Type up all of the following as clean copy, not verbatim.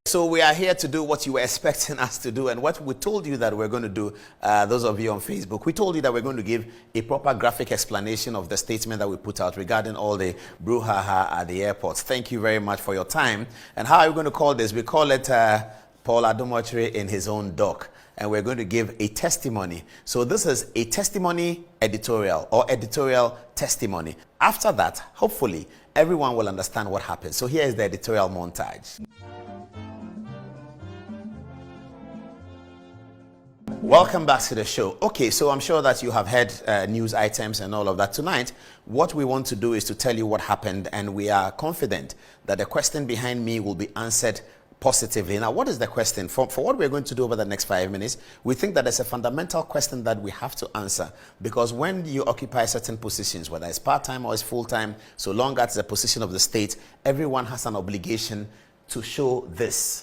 So we are here to do what you were expecting us to do, and what we told you that we're going to do, those of you on Facebook, we told you that we're going to give a proper graphic explanation of the statement that we put out regarding all the brouhaha at the airports. Thank you very much for your time. And how are we going to call this? We call it Paul Adom Otchere in his own doc, and we're going to give a testimony. So this is a testimony editorial or editorial testimony. After that, hopefully, everyone will understand what happened. So here is the editorial montage. Welcome back to the show. Okay, so I'm sure that you have heard news items and all of that. Tonight, what we want to do is to tell you what happened, and we are confident that the question behind me will be answered positively. Now, what is the question? For what we're going to do over the next 5 minutes, we think that there's a fundamental question that we have to answer, because when you occupy certain positions, whether it's part-time or it's full-time, so long as it's a position of the state, everyone has an obligation to show this.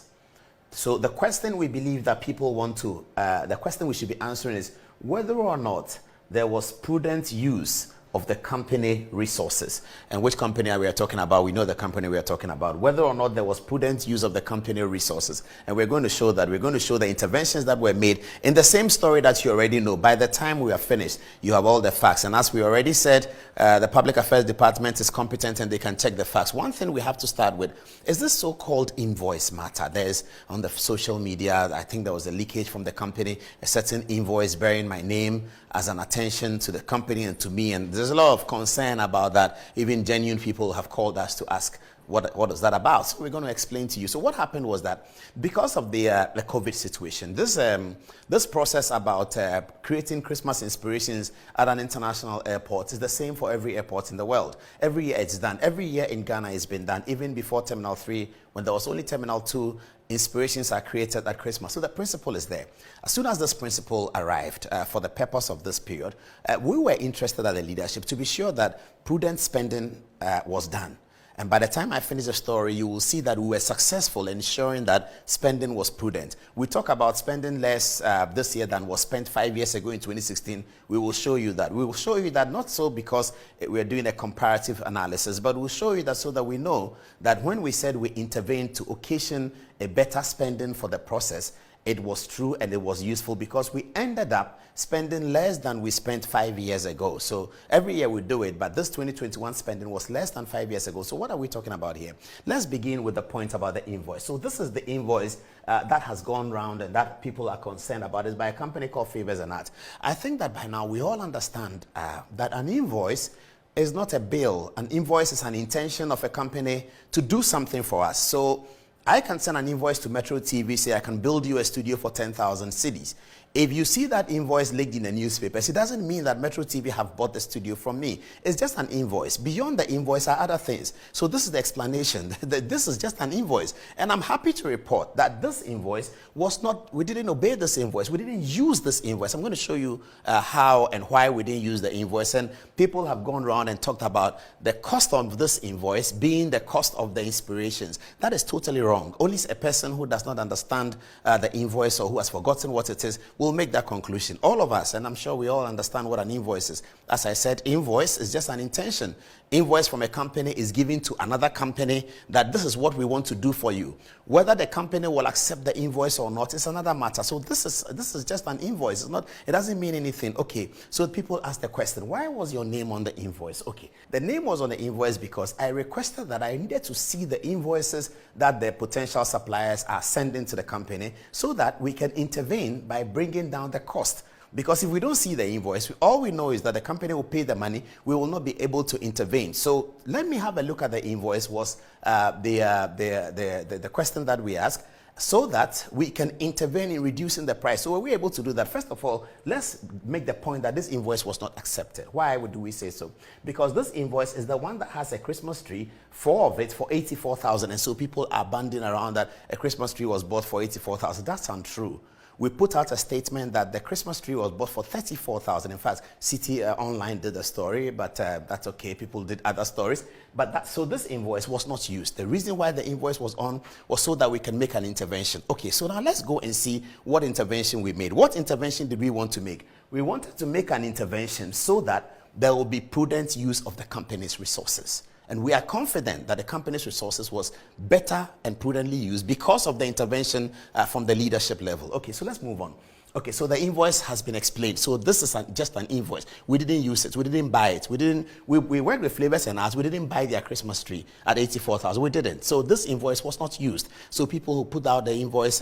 So the question we believe that people want to, the question we should be answering is whether or not there was prudent use of the company resources. And which company are we talking about? We know the company we are talking about. Whether or not there was prudent use of the company resources. And we're going to show that. We're going to show the interventions that were made in the same story that you already know. By the time we are finished, you have all the facts. And as we already said, the Public Affairs Department is competent and they can check the facts. One thing we have to start with is this so-called invoice matter. There's on the social media, I think there was a leakage from the company, a certain invoice bearing my name as an attention to the company and to me. And there's a lot of concern about that. Even genuine people have called us to ask, what is that about? So we're going to explain to you. So what happened was that because of the COVID situation, this process about creating Christmas inspirations at an international airport is the same for every airport in the world. Every year it's done. Every year in Ghana it's been done. Even before Terminal 3, when there was only Terminal 2, inspirations are created at Christmas. So the principle is there. As soon as this principle arrived for the purpose of this period, we were interested as the leadership to be sure that prudent spending was done. And by the time I finish the story, you will see that we were successful in ensuring that spending was prudent. We talk about spending less this year than was spent 5 years ago in 2016. We will show you that. We will show you that not so because we're doing a comparative analysis, but we'll show you that so that we know that when we said we intervened to occasion a better spending for the process, it was true and it was useful, because we ended up spending less than we spent 5 years ago. So every year we do it, but this 2021 spending was less than 5 years ago. So what are we talking about here? Let's begin with the point about the invoice. So this is the invoice that has gone round and that people are concerned about. It's by a company called Favors and Art. I think that by now we all understand that an invoice is not a bill. An invoice is an intention of a company to do something for us. So I can send an invoice to Metro TV, say I can build you a studio for 10,000 cedis. If you see that invoice leaked in the newspapers, it doesn't mean that Metro TV have bought the studio from me. It's just an invoice. Beyond the invoice are other things. So this is the explanation. This is just an invoice. And I'm happy to report that this invoice was not, we didn't obey this invoice. We didn't use this invoice. I'm going to show you how and why we didn't use the invoice. And people have gone around and talked about the cost of this invoice being the cost of the inspirations. That is totally wrong. Only a person who does not understand the invoice or who has forgotten what it is will make that conclusion. All of us, and I'm sure we all understand what an invoice is. As I said, invoice is just an intention. Invoice from a company is given to another company that this is what we want to do for you. Whether the company will accept the invoice or not is another matter. So this is just an invoice. It's not, it doesn't mean anything. Okay, so people ask the question, why was your name on the invoice? Okay, the name was on the invoice because I requested that I needed to see the invoices that the potential suppliers are sending to the company so that we can intervene by bringing down the cost. Because if we don't see the invoice, all we know is that the company will pay the money. We will not be able to intervene. So let me have a look at the invoice was the question that we asked, so that we can intervene in reducing the price. So were we able to do that? First of all, let's make the point that this invoice was not accepted. Why do we say so? Because this invoice is the one that has a Christmas tree, 4 of it for 84,000. And so people are banding around that a Christmas tree was bought for 84,000. That's untrue. We put out a statement that the Christmas tree was bought for 34,000. In fact, City Online did a story, but that's okay. People did other stories. But so this invoice was not used. The reason why the invoice was on was so that we can make an intervention. Okay, so now let's go and see what intervention we made. What intervention did we want to make? We wanted to make an intervention so that there will be prudent use of the company's resources. And we are confident that the company's resources was better and prudently used because of the intervention from the leadership level. Okay, so let's move on. Okay, so the invoice has been explained. So this is just an invoice. We didn't use it. We didn't buy it. We worked with Flavors and Arts. We didn't buy their Christmas tree at 84,000. We didn't. So this invoice was not used. So people who put out the invoice,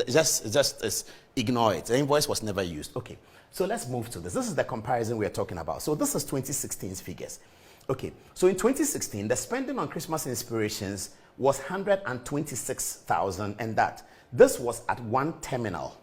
just ignore it. The invoice was never used. Okay, so let's move to this. This is the comparison we are talking about. So this is 2016's figures. Okay, so in 2016, the spending on Christmas inspirations was 126,000, and this was at one terminal.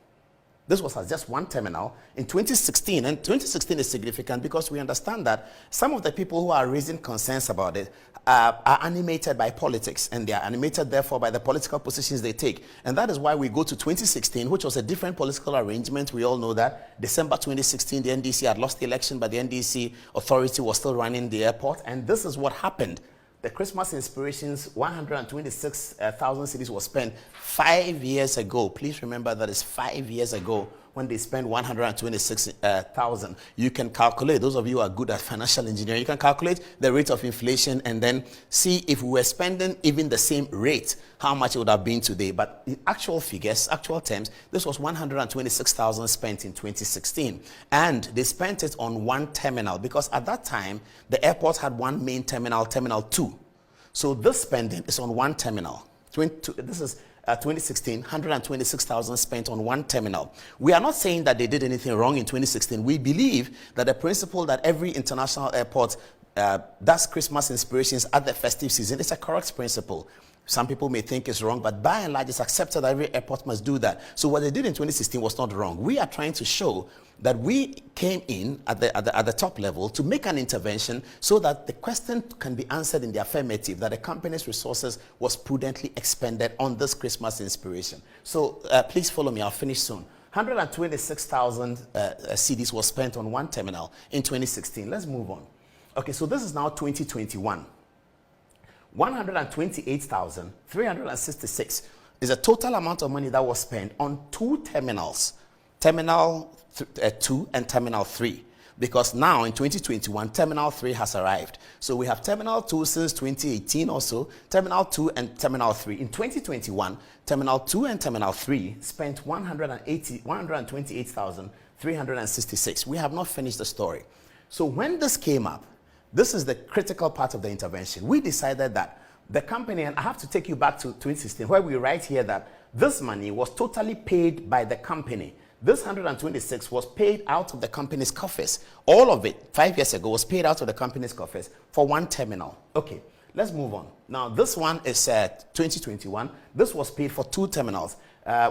This was at just one terminal in 2016, and 2016 is significant because we understand that some of the people who are raising concerns about it are animated by politics, and they are animated therefore by the political positions they take. And that is why we go to 2016, which was a different political arrangement. We all know that December 2016, the NDC had lost the election, but the NDC authority was still running the airport, and this is what happened. The Christmas inspirations, 126,000 cedis was spent 5 years ago. Please remember that it's 5 years ago when they spent 126,000. You can calculate, those of you who are good at financial engineering, you can calculate the rate of inflation and then see if we were spending even the same rate, how much it would have been today. But in actual figures, actual terms, this was 126,000 spent in 2016. And they spent it on one terminal because at that time, the airport had one main terminal, Terminal 2. So this spending is on one terminal. This is 2016, 126,000 spent on one terminal. We are not saying that they did anything wrong in 2016. We believe that the principle that every international airport does Christmas inspirations at the festive season is a correct principle. Some people may think it's wrong, but by and large, it's accepted that every airport must do that. So what they did in 2016 was not wrong. We are trying to show that we came in at the top level to make an intervention so that the question can be answered in the affirmative, that the company's resources was prudently expended on this Christmas inspiration. So please follow me. I'll finish soon. 126,000 cedis was spent on one terminal in 2016. Let's move on. Okay, so this is now 2021. 128,366 is the total amount of money that was spent on two terminals, Terminal 2 and Terminal 3. Because now in 2021, Terminal 3 has arrived. So we have Terminal 2 since 2018 or so, Terminal 2 and Terminal 3. In 2021, Terminal 2 and Terminal 3 spent 128,366. We have not finished the story. So when this came up, this is the critical part of the intervention. We decided that the company, and I have to take you back to 2016, where we write here that this money was totally paid by the company. This 126 was paid out of the company's coffers. All of it, 5 years ago, was paid out of the company's coffers for one terminal. Okay, let's move on. Now, this one is 2021. This was paid for two terminals.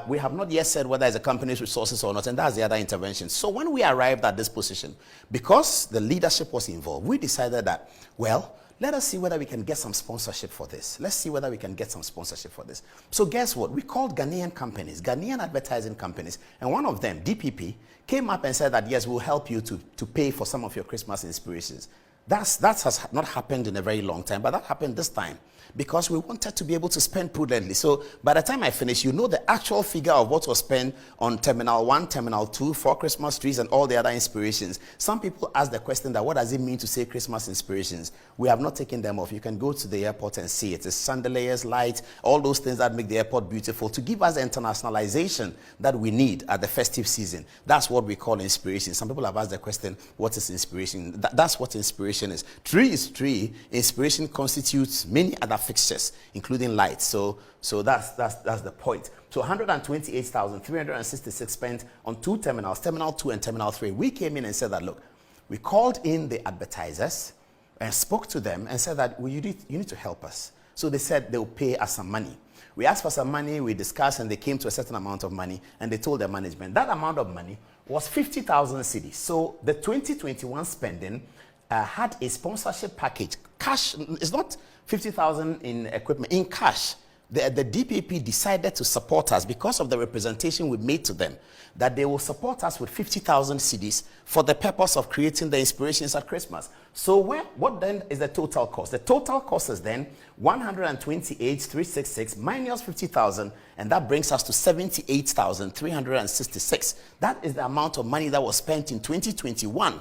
We have not yet said whether it's a company's resources or not, and that's the other intervention. So when we arrived at this position, because the leadership was involved, we decided that, well, let us see whether we can get some sponsorship for this. Let's see whether we can get some sponsorship for this. So guess what? We called Ghanaian companies, Ghanaian advertising companies, and one of them, DPP, came up and said that, yes, we'll help you to pay for some of your Christmas inspirations. That has not happened in a very long time, but that happened this time because we wanted to be able to spend prudently. So by the time I finish, you know the actual figure of what was spent on Terminal 1, Terminal 2, for Christmas trees and all the other inspirations. Some people ask the question that what does it mean to say Christmas inspirations? We have not taken them off. You can go to the airport and see it. It's chandeliers, lights, all those things that make the airport beautiful to give us the internationalization that we need at the festive season. That's what we call inspiration. Some people have asked the question, what is inspiration? That's what inspiration is. Tree is tree. Inspiration constitutes many other fixtures, including lights. So that's the point. So 128,366 spent on two terminals, Terminal 2 and Terminal 3. We came in and said that, look, we called in the advertisers and spoke to them and said that, well, you need to help us. So they said they'll pay us some money. We asked for some money, we discussed, and they came to a certain amount of money, and they told the management that amount of money was 50,000 cedis. So the 2021 spending had a sponsorship package. Cash, it's not 50,000 in equipment, in cash. The DPP decided to support us because of the representation we made to them, that they will support us with 50,000 cedis for the purpose of creating the inspirations at Christmas. So what then is the total cost? The total cost is then 128,366 minus 50,000, and that brings us to 78,366. That is the amount of money that was spent in 2021.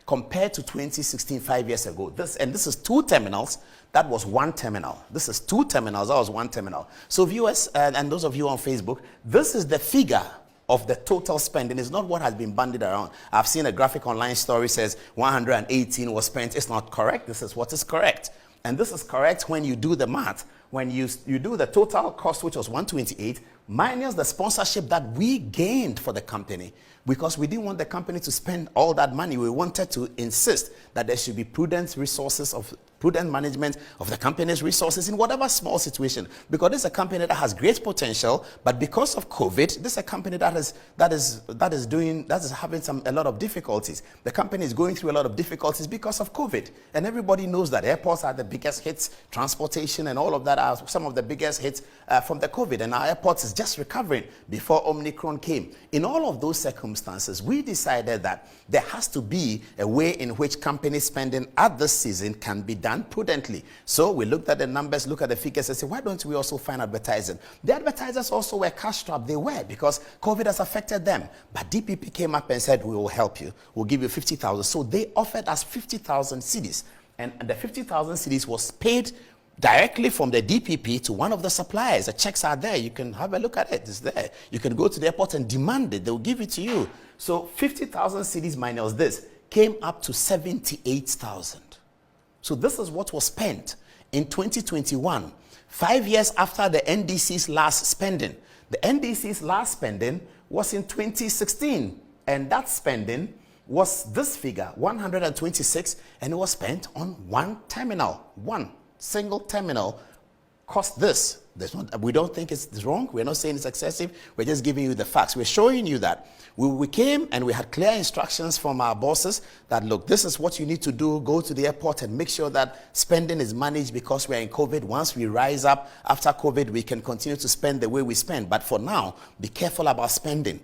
compared to 2016, 5 years ago. This is 2 terminals. That was 1 terminal. This is 2 terminals. That was 1 terminal. So viewers and those of you on Facebook, this is the figure of the total spending. Is not what has been bandied around. I've seen a graphic online story says 118 was spent. It's not correct. This is what is correct. And this is correct when you do the math. When you do the total cost, which was 128, minus the sponsorship that we gained for the company, because we didn't want the company to spend all that money. We wanted to insist that there should be prudent management of the company's resources in whatever small situation. Because this is a company that has great potential, but because of COVID, this is a company that is having a lot of difficulties. The company is going through a lot of difficulties because of COVID, and everybody knows that airports are the biggest hits. Transportation and all of that are some of the biggest hits from the COVID, and our airports is just recovering before Omicron came. In all of those circumstances, we decided that there has to be a way in which company spending at this season can be done prudently. So we looked at the numbers, look at the figures, and said, why don't we also find advertising? The advertisers also were cash-strapped. They were, because COVID has affected them. But DPP came up and said, we will help you. We'll give you 50,000. So they offered us 50,000 cedis. And the 50,000 cedis was paid directly from the DPP to one of the suppliers. The checks are there. You can have a look at it. It's there. You can go to the airport and demand it. They'll give it to you. So 50,000 cedis minus this came up to 78,000. So this is what was spent in 2021, 5 years after the NDC's last spending. The NDC's last spending was in 2016, and that spending was this figure, 126, and it was spent on 1 terminal, 1 single terminal cost this. We don't think it's wrong. We're not saying it's excessive. We're just giving you the facts. We're showing you that we came and we had clear instructions from our bosses that, look, this is what you need to do. Go to the airport and make sure that spending is managed, because we're in COVID. Once we rise up after COVID, we can continue to spend the way we spend. But for now, be careful about spending.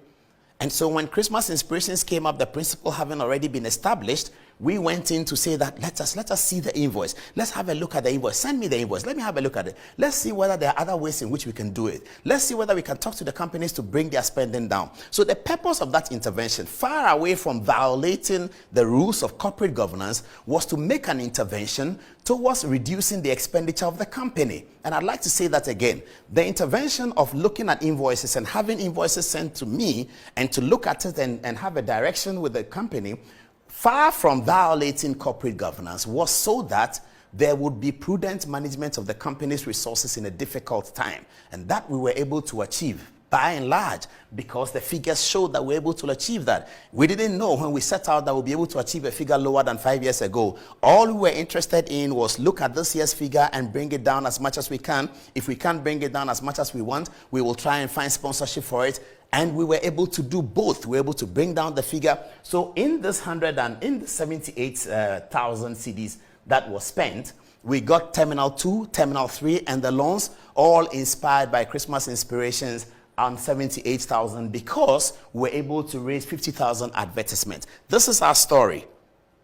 And so when Christmas inspirations came up, the principle having already been established, we went in to say that let us see the invoice. Let's have a look at the invoice. Send me the invoice. Let me have a look at it. Let's see whether there are other ways in which we can do it. Let's see whether we can talk to the companies to bring their spending down. So the purpose of that intervention, far away from violating the rules of corporate governance, was to make an intervention towards reducing the expenditure of the company. And I'd like to say that again. The intervention of looking at invoices and having invoices sent to me and to look at it and have a direction with the company, far from violating corporate governance, was so that there would be prudent management of the company's resources in a difficult time. And that we were able to achieve, by and large, because the figures showed that we were able to achieve that. We didn't know when we set out that we'll be able to achieve a figure lower than 5 years ago. All we were interested in was look at this year's figure and bring it down as much as we can. If we can't bring it down as much as we want, we will try and find sponsorship for it. And we were able to do both. We were able to bring down the figure. So in this 78,000 cedis that was spent, we got Terminal 2, Terminal 3, and the loans, all inspired by Christmas inspirations, on 78,000, because we're able to raise 50,000 advertisements. This is our story.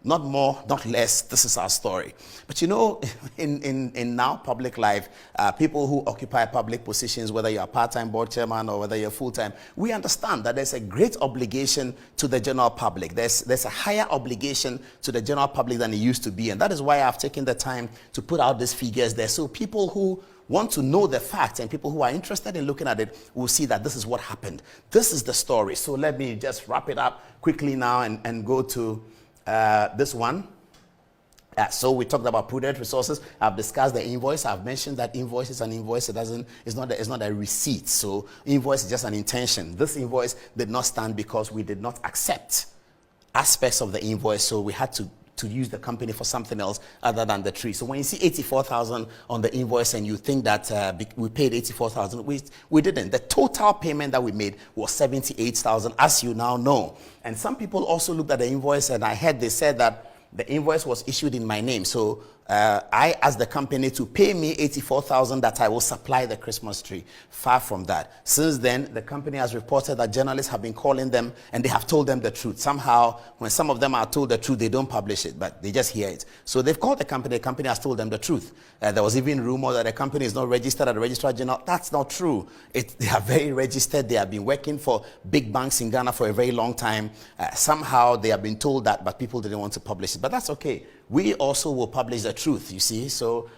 Not more, not less. This is our story. But you know, in now public life, people who occupy public positions, whether you're a part-time board chairman or whether you're full-time, we understand that there's a great obligation to the general public. There's a higher obligation to the general public than it used to be. And that is why I've taken the time to put out these figures there. So people who want to know the facts and people who are interested in looking at it will see that this is what happened. This is the story. So let me just wrap it up quickly now and go to this one. So we talked about prudent resources. I've discussed the invoice. I've mentioned that invoice is an invoice. It's not a receipt. So invoice is just an intention. This invoice did not stand because we did not accept aspects of the invoice. So we had to use the company for something else other than the tree. So when you see 84,000 on the invoice and you think that we paid 84,000, we didn't. The total payment that we made was 78,000, as you now know. And some people also looked at the invoice, and I heard they said that the invoice was issued in my name. So I asked the company to pay me 84,000 that I will supply the Christmas tree. Far from that. Since then, the company has reported that journalists have been calling them and they have told them the truth. Somehow, when some of them are told the truth, they don't publish it, but they just hear it. So they've called the company has told them the truth. There was even rumor that the company is not registered at the Registrar General. That's not true. They are very registered. They have been working for big banks in Ghana for a very long time. Somehow they have been told that, but people didn't want to publish it. But that's okay. We also will publish the truth, you see. So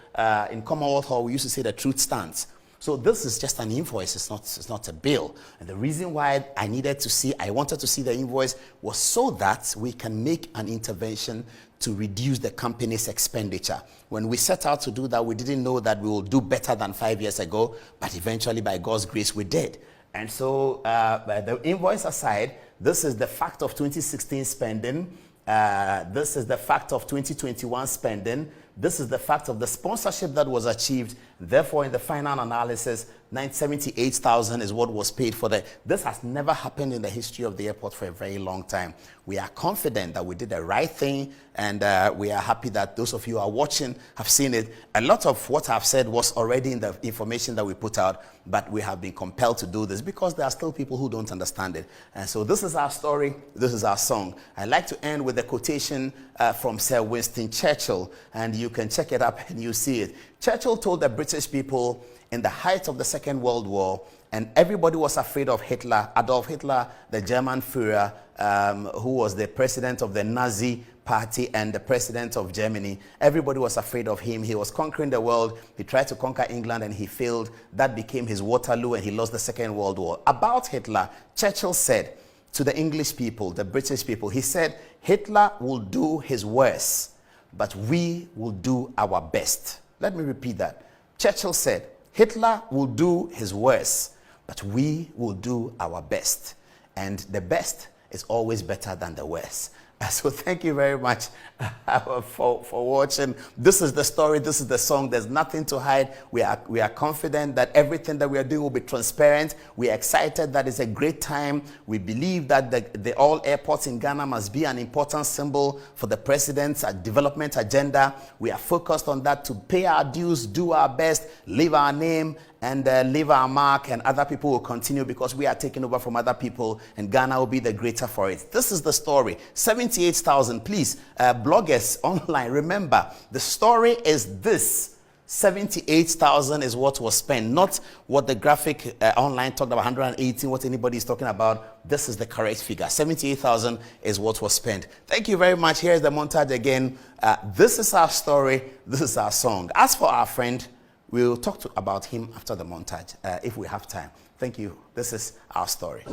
in Commonwealth Hall, we used to say the truth stands. So this is just an invoice. It's not a bill. And the reason why I wanted to see the invoice was so that we can make an intervention to reduce the company's expenditure. When we set out to do that, we didn't know that we will do better than 5 years ago, but eventually, by God's grace, we did. And so the invoice aside, this is the fact of 2016 spending. This is the fact of 2021 spending. This is the fact of the sponsorship that was achieved. Therefore, in the final analysis, 978,000 is what was paid for that. This has never happened in the history of the airport for a very long time. We are confident that we did the right thing, and we are happy that those of you who are watching have seen it. A lot of what I've said was already in the information that we put out, but we have been compelled to do this because there are still people who don't understand it. And so this is our story. This is our song. I like to end with a quotation from Sir Winston Churchill, and you can check it up and you see it. Churchill told the British people in the height of the Second World War, and everybody was afraid of Hitler, Adolf Hitler, the German Führer, who was the president of the Nazi party and the president of Germany. Everybody was afraid of him. He was conquering the world. He tried to conquer England and he failed. That became his Waterloo and he lost the Second World War. About Hitler, Churchill said to the English people, the British people, he said, Hitler will do his worst, but we will do our best. Let me repeat that. Churchill said, Hitler will do his worst, but we will do our best. And the best is always better than the worst. So thank you very much for watching. This is the story. This is the song. There's nothing to hide. We are confident that everything that we are doing will be transparent. We are excited that it's a great time. We believe that the all airports in Ghana must be an important symbol for the president's development agenda. We are focused on that to pay our dues, do our best, leave our name, and leave our mark, and other people will continue because we are taking over from other people, and Ghana will be the greater for it. This is the story. 78,000, please, bloggers online, remember, the story is this. 78,000 is what was spent, not what the graphic online talked about, 118, what anybody is talking about. This is the correct figure. 78,000 is what was spent. Thank you very much. Here's the montage again. This is our story. This is our song. As for our friend, we'll talk about him after the montage if we have time. Thank you. This is our story.